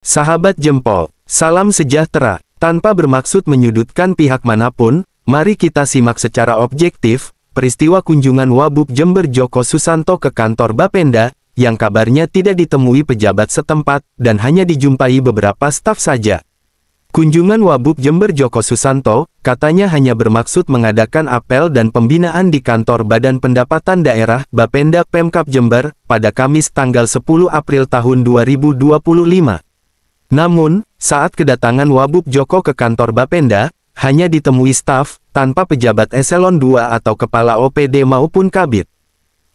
Sahabat Jempol, salam sejahtera. Tanpa bermaksud menyudutkan pihak manapun, mari kita simak secara objektif peristiwa kunjungan Wabub Jember Joko Susanto ke kantor Bapenda, yang kabarnya tidak ditemui pejabat setempat dan hanya dijumpai beberapa staf saja. Kunjungan Wabub Jember Joko Susanto katanya hanya bermaksud mengadakan apel dan pembinaan di kantor Badan Pendapatan Daerah Bapenda Pemkab Jember pada Kamis tanggal 10 April tahun 2025. Namun, saat kedatangan Wabub Joko ke kantor Bapenda, hanya ditemui staf, tanpa pejabat eselon 2 atau kepala OPD maupun kabid.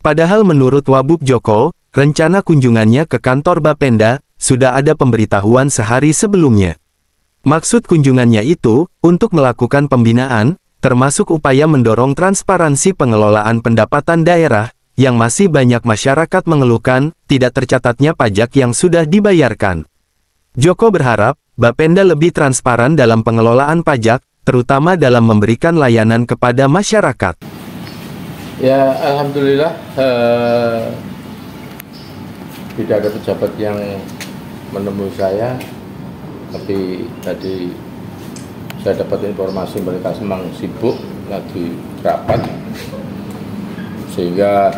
Padahal menurut Wabub Joko, rencana kunjungannya ke kantor Bapenda sudah ada pemberitahuan sehari sebelumnya. Maksud kunjungannya itu, untuk melakukan pembinaan, termasuk upaya mendorong transparansi pengelolaan pendapatan daerah, yang masih banyak masyarakat mengeluhkan, tidak tercatatnya pajak yang sudah dibayarkan. Joko berharap, Bapenda lebih transparan dalam pengelolaan pajak, terutama dalam memberikan layanan kepada masyarakat. Ya, alhamdulillah, tidak ada pejabat yang menemui saya, tapi tadi saya dapat informasi mereka memang sibuk, lagi rapat, sehingga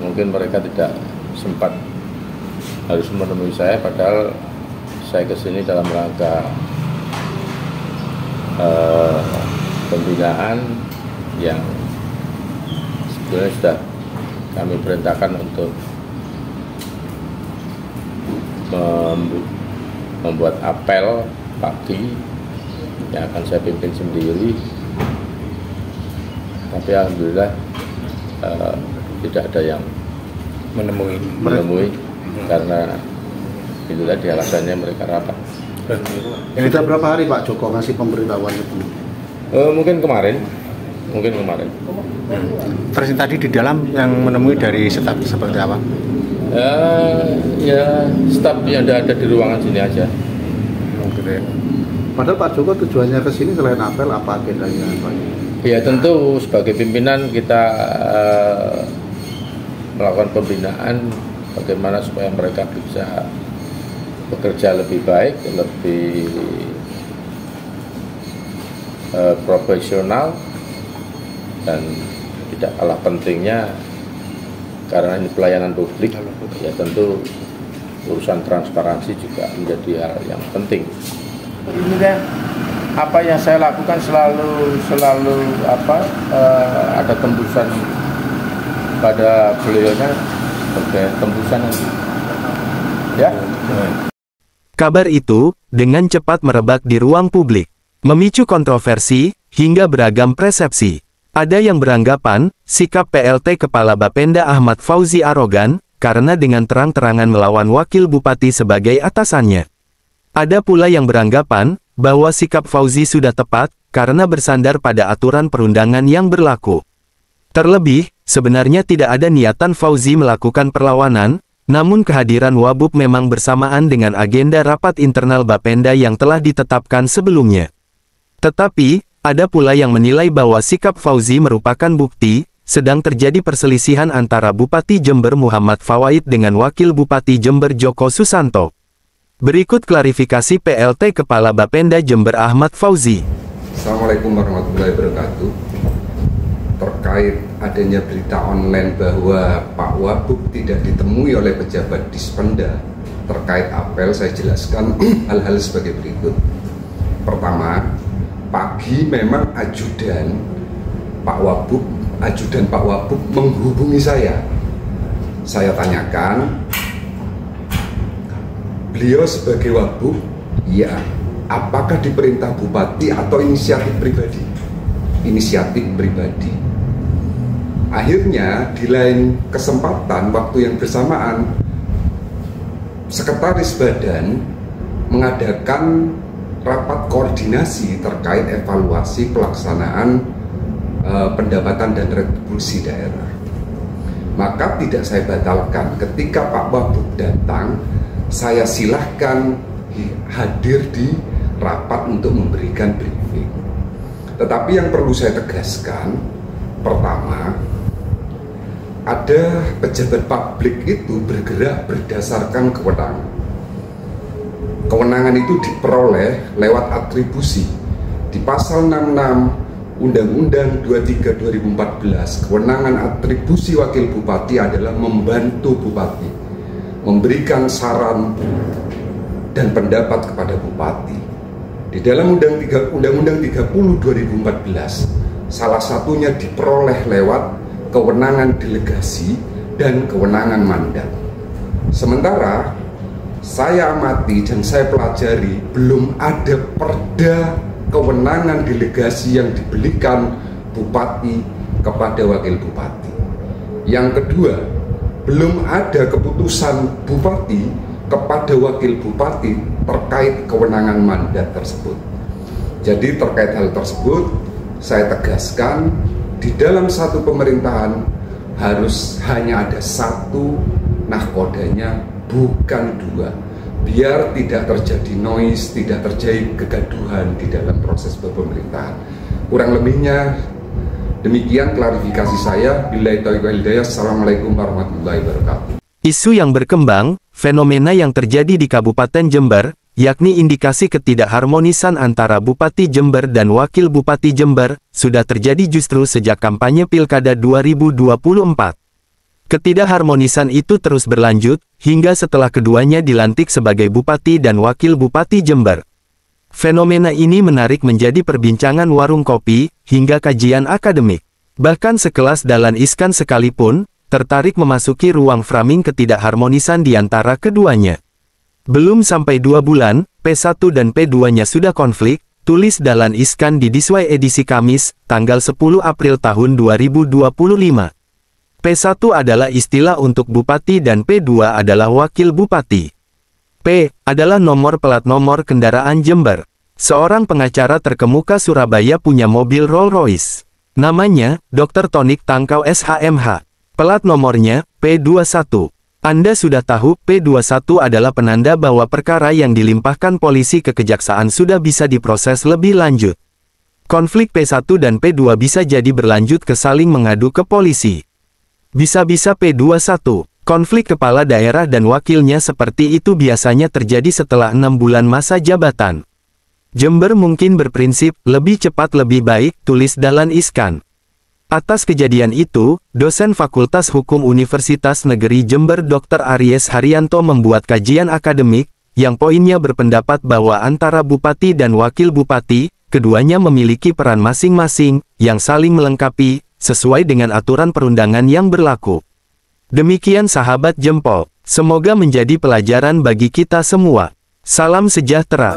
mungkin mereka tidak sempat harus menemui saya, padahal saya kesini dalam rangka pembinaan yang sebenarnya sudah kami perintahkan untuk membuat apel pagi yang akan saya pimpin sendiri, tapi alhamdulillah tidak ada yang menemui karena itu tadi alasannya mereka rapat. Ini sudah berapa hari Pak Joko ngasih pemberitahuan itu? Mungkin kemarin. Terus tadi di dalam yang menemui dari staf seperti apa? Ya staf yang ada di ruangan sini aja. Padahal Pak Joko tujuannya ke sini selain apel, apa agendanya Pak? Ya tentu sebagai pimpinan kita melakukan pembinaan bagaimana supaya mereka bisa bekerja lebih baik, lebih profesional, dan tidak kalah pentingnya karena ini pelayanan publik, ya tentu urusan transparansi juga menjadi hal yang penting. Ini kan apa yang saya lakukan selalu ada tembusan pada beliaunya sebagai tembusan nanti. Ya. Kabar itu, dengan cepat merebak di ruang publik, memicu kontroversi, hingga beragam persepsi. Ada yang beranggapan, sikap PLT Kepala Bapenda Ahmad Fauzi arogan, karena dengan terang-terangan melawan Wakil Bupati sebagai atasannya. Ada pula yang beranggapan, bahwa sikap Fauzi sudah tepat, karena bersandar pada aturan perundangan yang berlaku. Terlebih, sebenarnya tidak ada niatan Fauzi melakukan perlawanan, namun kehadiran Wabub memang bersamaan dengan agenda rapat internal Bapenda yang telah ditetapkan sebelumnya. Tetapi, ada pula yang menilai bahwa sikap Fauzi merupakan bukti, sedang terjadi perselisihan antara Bupati Jember Muhammad Fawaid dengan Wakil Bupati Jember Joko Susanto. Berikut klarifikasi PLT Kepala Bapenda Jember Ahmad Fauzi. Assalamualaikum warahmatullahi wabarakatuh. Terkait adanya berita online bahwa Pak Wabub tidak ditemui oleh pejabat Dispenda terkait apel, saya jelaskan hal-hal sebagai berikut. Pertama, pagi memang ajudan Pak Wabub menghubungi saya. Saya tanyakan, beliau sebagai Wabub, ya, apakah diperintah Bupati atau inisiatif pribadi? Inisiatif pribadi. Akhirnya di lain kesempatan, waktu yang bersamaan, Sekretaris Badan mengadakan rapat koordinasi terkait evaluasi pelaksanaan pendapatan dan retribusi daerah. Maka tidak saya batalkan. Ketika Pak Wabub datang, saya silahkan hadir di rapat untuk memberikan briefing. Tetapi yang perlu saya tegaskan, pertama, ada pejabat publik itu bergerak berdasarkan kewenangan. kewenangan itu diperoleh lewat atribusi. Di pasal 66 Undang-Undang 23 2014, kewenangan atribusi wakil bupati adalah membantu bupati, memberikan saran dan pendapat kepada bupati. Di dalam Undang-Undang 30 2014, salah satunya diperoleh lewat kewenangan delegasi dan kewenangan mandat. Sementara saya amati dan saya pelajari, belum ada perda kewenangan delegasi yang diberikan bupati kepada wakil bupati. Yang kedua, belum ada keputusan bupati kepada wakil bupati terkait kewenangan mandat tersebut. Jadi terkait hal tersebut, saya tegaskan di dalam satu pemerintahan harus hanya ada satu nahkodanya, bukan dua, biar tidak terjadi noise, tidak terjadi kegaduhan di dalam proses pemerintahan. Kurang lebihnya demikian klarifikasi saya. Billahi taufiq wal hidayah. Assalamualaikum warahmatullahi wabarakatuh. Isu yang berkembang, fenomena yang terjadi di Kabupaten Jember, yakni indikasi ketidakharmonisan antara Bupati Jember dan Wakil Bupati Jember, sudah terjadi justru sejak kampanye Pilkada 2024. Ketidakharmonisan itu terus berlanjut, hingga setelah keduanya dilantik sebagai Bupati dan Wakil Bupati Jember. Fenomena ini menarik menjadi perbincangan warung kopi, hingga kajian akademik. Bahkan sekelas Dahlan Iskan sekalipun, tertarik memasuki ruang framing ketidakharmonisan di antara keduanya. Belum sampai 2 bulan, P1 dan P2-nya sudah konflik, tulis Dahlan Iskan di Disway edisi Kamis, tanggal 10 April tahun 2025. P1 adalah istilah untuk bupati dan P2 adalah wakil bupati. P adalah nomor plat nomor kendaraan Jember. Seorang pengacara terkemuka Surabaya punya mobil Rolls-Royce. Namanya, Dr. Tonik Tangkau SHMH. Plat nomornya, P21. Anda sudah tahu, P21 adalah penanda bahwa perkara yang dilimpahkan polisi ke kejaksaan sudah bisa diproses lebih lanjut. Konflik P1 dan P2 bisa jadi berlanjut ke saling mengadu ke polisi. Bisa-bisa P21, konflik kepala daerah dan wakilnya seperti itu biasanya terjadi setelah 6 bulan masa jabatan. Jember mungkin berprinsip, lebih cepat lebih baik, tulis Dahlan Iskan. Atas kejadian itu, dosen Fakultas Hukum Universitas Negeri Jember Dr. Aries Haryanto membuat kajian akademik, yang poinnya berpendapat bahwa antara bupati dan wakil bupati, keduanya memiliki peran masing-masing, yang saling melengkapi, sesuai dengan aturan perundangan yang berlaku. Demikian sahabat Jempol, semoga menjadi pelajaran bagi kita semua. Salam sejahtera.